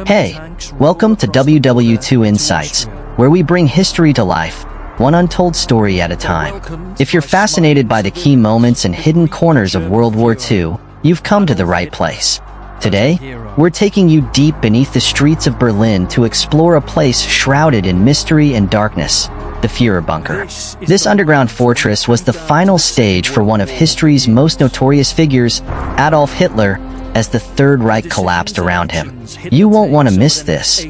Hey, welcome to WW2 Insights, where we bring history to life, one untold story at a time. If you're fascinated by the key moments and hidden corners of World War II, you've come to the right place. Today, we're taking you deep beneath the streets of Berlin to explore a place shrouded in mystery and darkness, the Führerbunker. This underground fortress was the final stage for one of history's most notorious figures, Adolf Hitler, as the Third Reich collapsed around him. You won't want to miss this.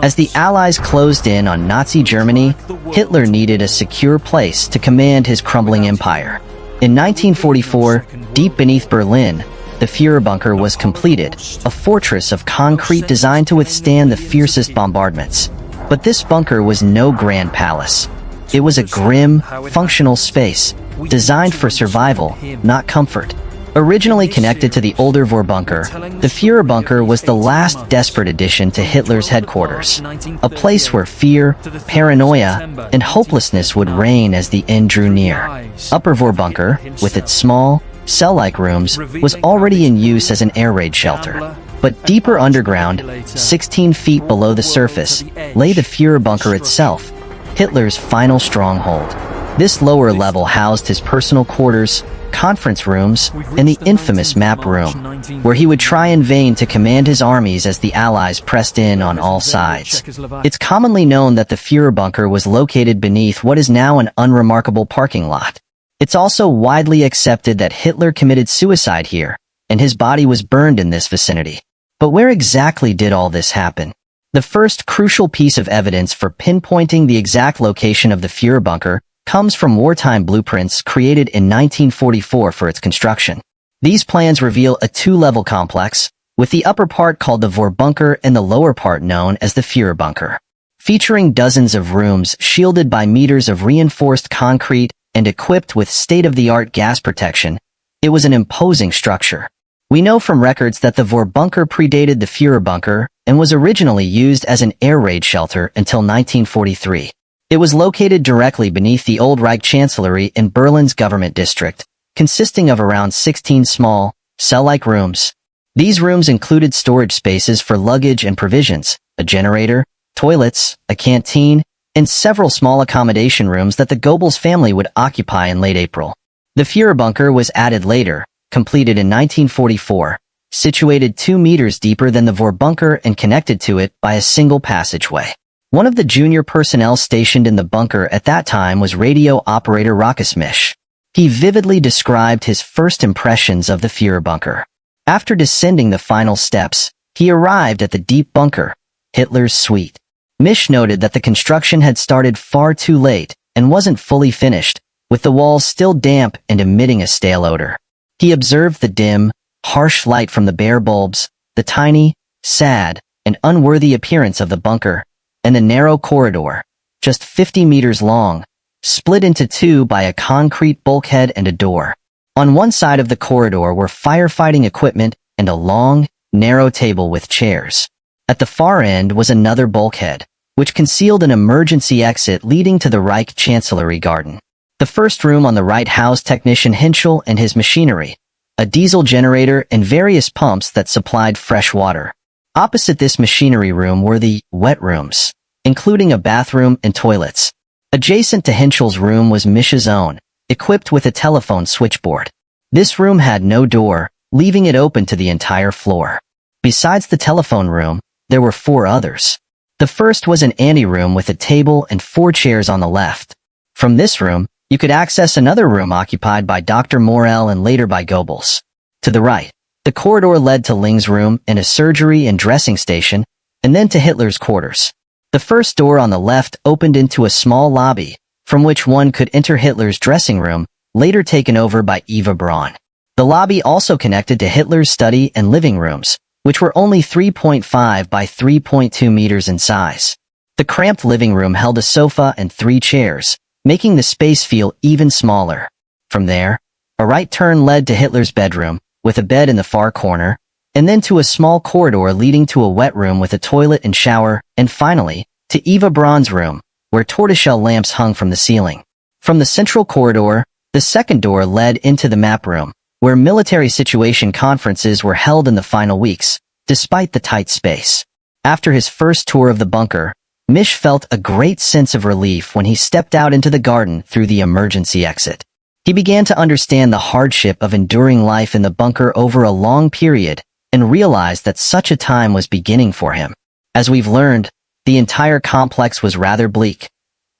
As the Allies closed in on Nazi Germany, Hitler needed a secure place to command his crumbling empire. In 1944, deep beneath Berlin, the Führerbunker was completed, a fortress of concrete designed to withstand the fiercest bombardments. But this bunker was no grand palace. It was a grim, functional space, designed for survival, not comfort. Originally connected to the older Führerbunker, the Führerbunker was the last desperate addition to Hitler's headquarters, a place where fear, paranoia, and hopelessness would reign as the end drew near. Upper Führerbunker, with its small, cell-like rooms, was already in use as an air raid shelter. But deeper underground, 16 feet below the surface, lay the Führerbunker itself, Hitler's final stronghold. This lower level housed his personal quarters, conference rooms, and the infamous map room, where he would try in vain to command his armies as the Allies pressed in on all sides. It's commonly known that the Führerbunker was located beneath what is now an unremarkable parking lot. It's also widely accepted that Hitler committed suicide here, and his body was burned in this vicinity. But where exactly did all this happen? The first crucial piece of evidence for pinpointing the exact location of the Führerbunker comes from wartime blueprints created in 1944 for its construction. These plans reveal a two-level complex, with the upper part called the Führerbunker and the lower part known as the Führerbunker. Featuring dozens of rooms shielded by meters of reinforced concrete and equipped with state-of-the-art gas protection, it was an imposing structure. We know from records that the Führerbunker predated the Führerbunker and was originally used as an air raid shelter until 1943. It was located directly beneath the old Reich Chancellery in Berlin's government district, consisting of around 16 small, cell-like rooms. These rooms included storage spaces for luggage and provisions, a generator, toilets, a canteen, and several small accommodation rooms that the Goebbels family would occupy in late April. The Führerbunker was added later, completed in 1944, situated 2 meters deeper than the Führerbunker and connected to it by a single passageway. One of the junior personnel stationed in the bunker at that time was radio operator Rockesmish. He vividly described his first impressions of the Führerbunker. After descending the final steps, he arrived at the deep bunker, Hitler's suite. Mish noted that the construction had started far too late and wasn't fully finished, with the walls still damp and emitting a stale odor. He observed the dim, harsh light from the bare bulbs, the tiny, sad, and unworthy appearance of the bunker, and the narrow corridor, just 50 meters long, split into two by a concrete bulkhead and a door. On one side of the corridor were firefighting equipment and a long, narrow table with chairs. At the far end was another bulkhead, which concealed an emergency exit leading to the Reich Chancellery garden. The first room on the right housed technician Hinschel and his machinery, a diesel generator and various pumps that supplied fresh water. Opposite this machinery room were the wet rooms, including a bathroom and toilets. Adjacent to Hinchel's room was Mish's own, equipped with a telephone switchboard. This room had no door, leaving it open to the entire floor. Besides the telephone room, there were 4 others. The first was an anteroom with a table and 4 chairs on the left. From this room, you could access another room occupied by Dr. Morel and later by Goebbels. To the right, the corridor led to Ling's room and a surgery and dressing station, and then to Hitler's quarters. The first door on the left opened into a small lobby, from which one could enter Hitler's dressing room, later taken over by Eva Braun. The lobby also connected to Hitler's study and living rooms, which were only 3.5 by 3.2 meters in size. The cramped living room held a sofa and 3 chairs, making the space feel even smaller. From there, a right turn led to Hitler's bedroom, with a bed in the far corner, and then to a small corridor leading to a wet room with a toilet and shower, and finally, to Eva Braun's room, where tortoiseshell lamps hung from the ceiling. From the central corridor, the second door led into the map room, where military situation conferences were held in the final weeks, despite the tight space. After his first tour of the bunker, Misch felt a great sense of relief when he stepped out into the garden through the emergency exit. He began to understand the hardship of enduring life in the bunker over a long period and realized that such a time was beginning for him. As we've learned, the entire complex was rather bleak.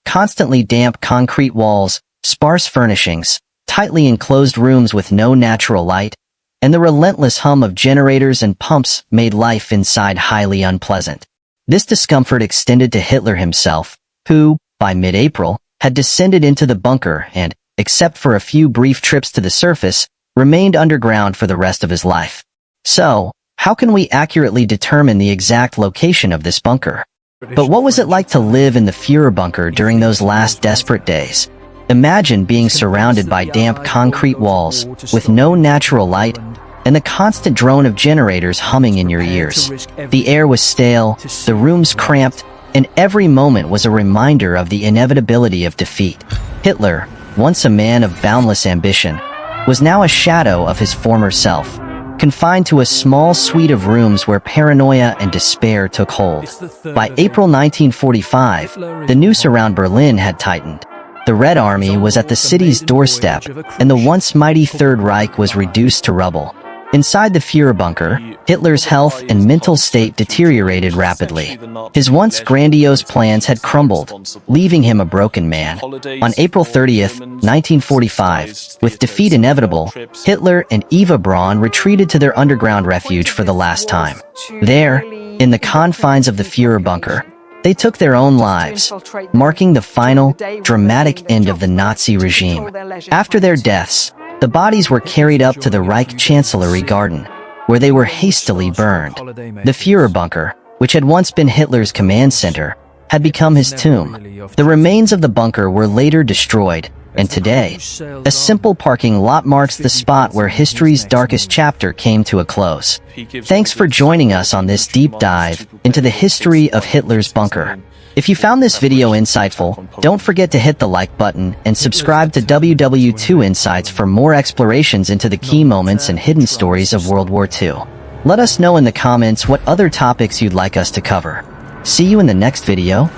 Constantly damp concrete walls, sparse furnishings, tightly enclosed rooms with no natural light, and the relentless hum of generators and pumps made life inside highly unpleasant. This discomfort extended to Hitler himself, who, by mid-April, had descended into the bunker and, except for a few brief trips to the surface, remained underground for the rest of his life. So, how can we accurately determine the exact location of this bunker? But what was it like to live in the Führerbunker during those last desperate days? Imagine being surrounded by damp concrete walls, with no natural light, and the constant drone of generators humming in your ears. The air was stale, the rooms cramped, and every moment was a reminder of the inevitability of defeat. Hitler, once a man of boundless ambition, was now a shadow of his former self, confined to a small suite of rooms where paranoia and despair took hold. By April 1945, the noose around Berlin had tightened. The Red Army was at the city's doorstep, and the once mighty Third Reich was reduced to rubble. Inside the Führerbunker, Hitler's health and mental state deteriorated rapidly. His once grandiose plans had crumbled, leaving him a broken man. On April 30th, 1945, with defeat inevitable, Hitler and Eva Braun retreated to their underground refuge for the last time. There, in the confines of the Führerbunker, they took their own lives, marking the final, dramatic end of the Nazi regime. After their deaths, the bodies were carried up to the Reich Chancellery Garden, where they were hastily burned. The Führerbunker, which had once been Hitler's command center, had become his tomb. The remains of the bunker were later destroyed, and today, a simple parking lot marks the spot where history's darkest chapter came to a close. Thanks for joining us on this deep dive into the history of Hitler's bunker. If you found this video insightful, don't forget to hit the like button and subscribe to WW2 Insights for more explorations into the key moments and hidden stories of World War II. Let us know in the comments what other topics you'd like us to cover. See you in the next video.